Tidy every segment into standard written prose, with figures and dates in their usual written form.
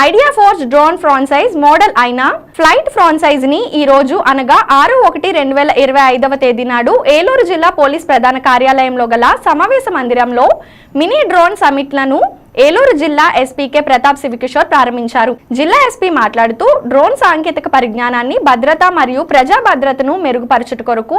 Idea force drone franchise model అయిన flight franchise ని ఈ రోజు అనగా 6/1/2025 తేదీ నాడు ఏలూరు జిల్లా పోలీస్ ప్రధాన కార్యాలయంలో గల సమావేశ మందిరంలో మినీ డ్రోన్ సమిట్లను ఏలూరు జిల్లా ఎస్పీకే ప్రతాప్ శివకిషోర్ ప్రారంభించారు. జిల్లా ఎస్పీ మాట్లాడుతూ డ్రోన్ సాంకేతిక పరిజ్ఞానాన్ని భద్రత మరియు ప్రజా భద్రతను మెరుగుపరచుట కొరకు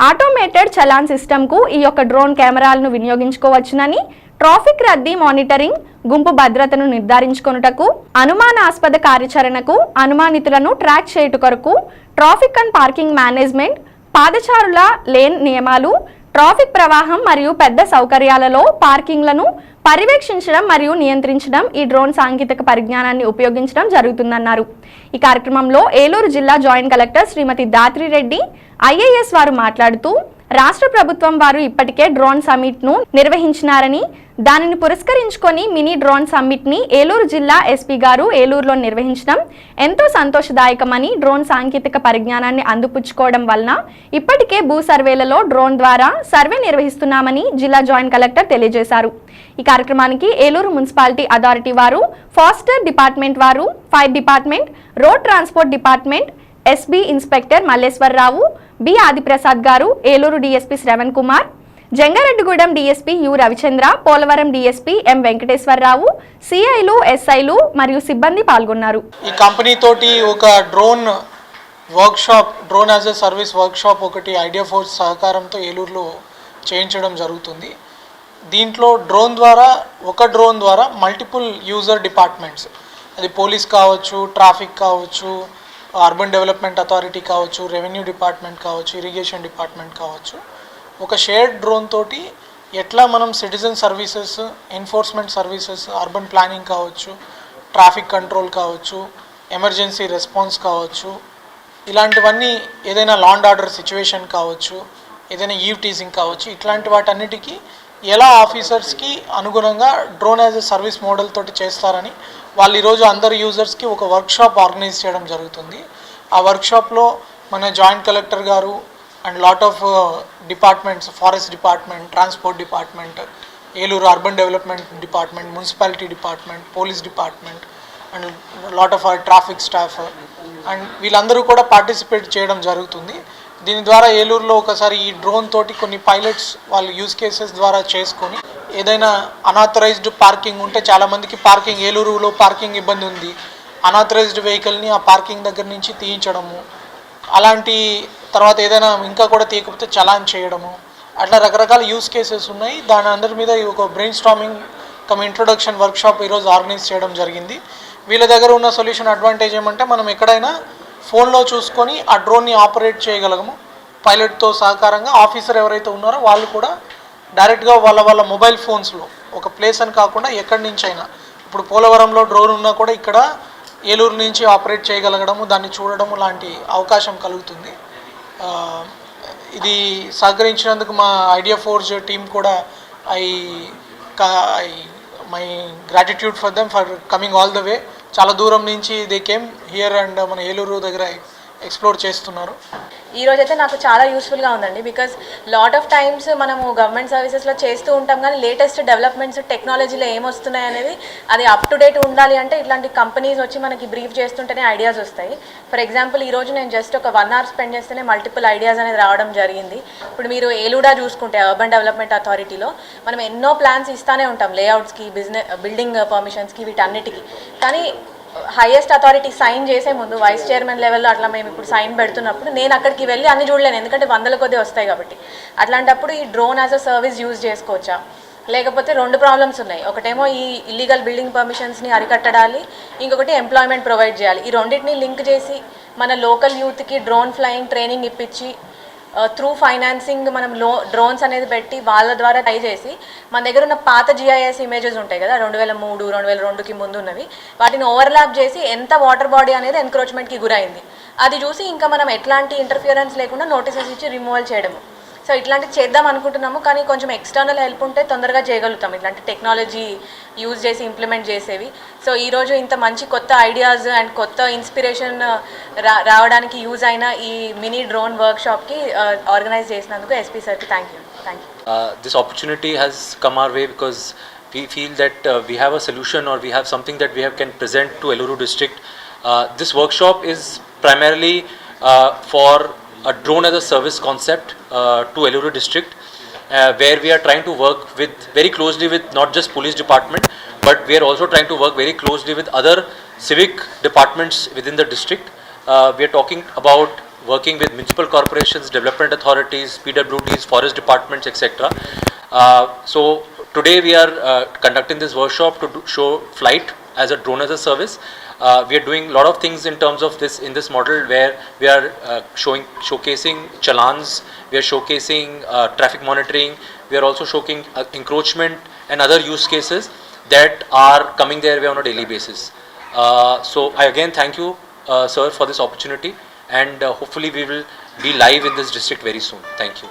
ఆటోమేటెడ్ చలాన్ సిస్టమ్ కు ఈ యొక్క డ్రోన్ కెమెరాలను వినియోగించుకోవచ్చునని, ట్రాఫిక్ రద్దీ మానిటరింగ్, గుంపు భద్రతను నిర్ధారించుకొనుటకు, అనుమానాస్పద కార్యాచరణకు, అనుమానితులను ట్రాక్ చేయుట కొరకు ట్రాఫిక్ అండ్ పార్కింగ్ మేనేజ్మెంట్, పాదచారుల లేన్ నియమాలు, ట్రాఫిక్ ప్రవాహం మరియు పెద్ద సౌకర్యాలలో పార్కింగ్లను పర్యవేక్షించడం మరియు నియంత్రించడం ఈ డ్రోన్ సాంకేతిక పరిజ్ఞానాన్ని ఉపయోగించడం జరుగుతుందన్నారు. ఈ కార్యక్రమంలో ఏలూరు జిల్లా జాయింట్ కలెక్టర్ శ్రీమతి దాత్రి రెడ్డి ఐఏఎస్ వారు మాట్లాడుతూ రాష్ట్ర ప్రభుత్వం వారు ఇప్పటికే డ్రోన్ సమ్మిట్ ను నిర్వహించినారని, దానిని పురస్కరించుకొని మినీ డ్రోన్ సమ్మిట్ ని ఏలూరు జిల్లా ఎస్పీ గారు ఏలూరులో నిర్వహించడం ఎంతో సంతోషదాయకమని, డ్రోన్ సాంకేతిక పరిజ్ఞానాన్ని అందిపుచ్చుకోవడం వలన ఇప్పటికే భూ సర్వేలలో డ్రోన్ ద్వారా సర్వే నిర్వహిస్తున్నామని జిల్లా జాయింట్ కలెక్టర్ తెలియజేశారు. ఈ కార్యక్రమానికి ఏలూరు మున్సిపాలిటీ అథారిటీ వారు, ఫారెస్టర్ డిపార్ట్మెంట్ వారు, fire department, road transport department, SB inspector Malleswararao, B Adiprasad గారు, Eluru DSP Shravan Kumar, Jangareddygudem DSP U Ravichandra, Polavaram DSP M Venkateswararao, సిఐలు, ఎస్ఐలు మరియు సిబ్బంది పాల్గొన్నారు. ఈ కంపెనీ తోటి ఒక drone workshop, drone as a service workshop ఒకటి ఐడియా ఫోర్స్ సహకారంతో ఏలూరులో చేయించడం జరుగుతుంది. దీంట్లో ఒక డ్రోన్ ద్వారా మల్టిపుల్ యూజర్ డిపార్ట్మెంట్స్, అది పోలీస్ కావచ్చు, ట్రాఫిక్ కావచ్చు, అర్బన్ డెవలప్మెంట్ అథారిటీ కావచ్చు, రెవెన్యూ డిపార్ట్మెంట్ కావచ్చు, ఇరిగేషన్ డిపార్ట్మెంట్ కావచ్చు, ఒక షేర్డ్ డ్రోన్ తోటి ఎట్లా మనం citizen services, enforcement services, urban planning కావచ్చు, ట్రాఫిక్ కంట్రోల్ కావచ్చు, ఎమర్జెన్సీ రెస్పాన్స్ కావచ్చు, ఇలాంటివన్నీ, ఏదైనా లా అండ్ ఆర్డర్ సిచ్యువేషన్ కావచ్చు, ఏదైనా ఈవ్ టీజింగ్ కావచ్చు, ఇట్లాంటి వాటన్నిటికీ ఎలా ఆఫీసర్స్కి అనుగుణంగా drone as a service model తోటి చేస్తారని వాళ్ళు ఈరోజు అందరు యూజర్స్కి ఒక వర్క్షాప్ ఆర్గనైజ్ చేయడం జరుగుతుంది. ఆ వర్క్షాప్లో మన జాయింట్ కలెక్టర్ గారు and lot of departments, forest department, transport department, Eluru urban development department, municipality department, police department and lot of traffic staff and వీళ్ళందరూ కూడా పార్టిసిపేట్ చేయడం జరుగుతుంది. దీని ద్వారా ఏలూరులో ఒకసారి ఈ డ్రోన్ తోటి కొన్ని పైలట్స్ వాళ్ళు యూజ్ కేసెస్ ద్వారా చేసుకొని, ఏదైనా అనాథరైజ్డ్ పార్కింగ్ ఉంటే, చాలామందికి పార్కింగ్, ఏలూరులో పార్కింగ్ ఇబ్బంది ఉంది, అనాథరైజ్డ్ వెహికల్ని ఆ పార్కింగ్ దగ్గర నుంచి తీయించడము, అలాంటి తర్వాత ఏదైనా ఇంకా కూడా తీయకపోతే చలాన్ చేయడము, అట్లా రకరకాల యూజ్ కేసెస్ ఉన్నాయి. దాని అందరి మీద ఒక బ్రెయిన్ స్టార్మింగ్ ఇంట్రొడక్షన్ వర్క్షాప్ ఈరోజు ఆర్గనైజ్ చేయడం జరిగింది. వీళ్ళ దగ్గర ఉన్న సొల్యూషన్ అడ్వాంటేజ్ ఏమంటే, మనం ఎక్కడైనా ఫోన్లో చూసుకొని ఆ డ్రోన్ని ఆపరేట్ చేయగలము. పైలట్తో సహకారంగా ఆఫీసర్ ఎవరైతే ఉన్నారో వాళ్ళు కూడా డైరెక్ట్గా వాళ్ళ మొబైల్ ఫోన్స్లో, ఒక ప్లేస్ అని కాకుండా ఎక్కడి నుంచి అయినా, ఇప్పుడు పోలవరంలో డ్రోన్ ఉన్నా కూడా ఇక్కడ ఏలూరు నుంచి ఆపరేట్ చేయగలగడము, దాన్ని చూడడము లాంటి అవకాశం కలుగుతుంది. ఇది సహకరించినందుకు మా ఐడియా ఫోర్స్ టీమ్ కూడా my gratitude for them for coming all the way. చాలా దూరం నుంచి దే కేమ్ హియర్ అండ్ మన ఏలూరు దగ్గర ఎక్స్ప్లోర్ చేస్తున్నారు. ఈరోజైతే నాకు చాలా యూస్ఫుల్గా ఉందండి. బికాజ్ లాట్ ఆఫ్ టైమ్స్ మనము గవర్నమెంట్ సర్వీసెస్లో చేస్తూ ఉంటాం, కానీ లేటెస్ట్ డెవలప్మెంట్స్ టెక్నాలజీలో ఏమొస్తున్నాయి అనేది అది అప్ టు డేట్ ఉండాలి అంటే ఇట్లాంటి కంపెనీస్ వచ్చి మనకి బ్రీఫ్ చేస్తుంటేనే ఐడియాస్ వస్తాయి. ఫర్ ఎగ్జాంపుల్ ఈరోజు నేను జస్ట్ ఒక 1 hour స్పెండ్ చేస్తేనే మల్టిపుల్ ఐడియాస్ అనేది రావడం జరిగింది. ఇప్పుడు మీరు ఏలూడా చూసుకుంటే అర్బన్ డెవలప్మెంట్ అథారిటీలో మనం ఎన్నో ప్లాన్స్ ఇస్తూనే ఉంటాం, లేఅవుట్స్కి, బిల్డింగ్ పర్మిషన్స్కి, వీటన్నిటికీ. కానీ హైయెస్ట్ అథారిటీ సైన్ చేసే ముందు వైస్ చైర్మన్ లెవెల్లో అట్లా మేము ఇప్పుడు సైన్ పెడుతున్నప్పుడు నేను అక్కడికి వెళ్ళి అన్ని చూడలేను, ఎందుకంటే 100 కొద్ది వస్తాయి కాబట్టి. అట్లాంటప్పుడు ఈ drone as a service use చేసుకోవచ్చా? లేకపోతే 2 ప్రాబ్లమ్స్ ఉన్నాయి. ఒకటేమో ఈ ఇల్లీగల్ బిల్డింగ్ పర్మిషన్స్ని అరికట్టడాలి, ఇంకొకటి ఎంప్లాయ్మెంట్ ప్రొవైడ్ చేయాలి. ఈ రెండింటిని లింక్ చేసి మన లోకల్ యూత్కి డ్రోన్ ఫ్లయింగ్ ట్రైనింగ్ ఇప్పించి త్రూ ఫైనాన్సింగ్ మనం డ్రోన్స్ అనేది పెట్టి వాళ్ళ ద్వారా ట్రై చేసి మన దగ్గర ఉన్న పాత GIS ఇమేజెస్ ఉంటాయి కదా, 2003, 2002కి ముందు ఉన్నవి, వాటిని ఓవర్లాప్ చేసి ఎంత వాటర్ బాడీ అనేది ఎన్క్రోచ్మెంట్కి గురైంది అది చూసి ఇంకా మనం ఎట్లాంటి ఇంటర్ఫియరెన్స్ లేకుండా నోటీసెస్ ఇచ్చి రిమూవల్ చేయడము. సో ఇట్లాంటివి చేద్దాం అనుకుంటున్నాము, కానీ కొంచెం ఎక్స్టర్నల్ హెల్ప్ ఉంటే తొందరగా చేయగలుగుతాం ఇట్లాంటి టెక్నాలజీ యూజ్ చేసి ఇంప్లిమెంట్ చేసేవి. సో ఈరోజు ఇంత మంచి కొత్త ఐడియాస్ అండ్ కొత్త ఇన్స్పిరేషన్ రావడానికి యూజ్ అయిన ఈ మినీ డ్రోన్ వర్క్షాప్కి ఆర్గనైజ్ చేసినందుకు ఎస్పీ సార్కి thank you. This opportunity has come our way because we feel that we have a solution or we have something that we can present to Eluru district. This workshop is primarily for a drone as a service concept to Eluru district, where we are trying to work very closely with not just police department, but we are also trying to work very closely with other civic departments within the district. We are talking about working with municipal corporations, development authorities, PWDs, forest departments, etc. So today we are conducting this workshop to show flight as a drone as a service. We are doing a lot of things in terms of this in this model, where we are showcasing challans, we are showcasing traffic monitoring, we are also showing encroachment and other use cases that are coming their way on a daily basis. So I again thank you, sir, for this opportunity, and hopefully we will be live in this district very soon. Thank you.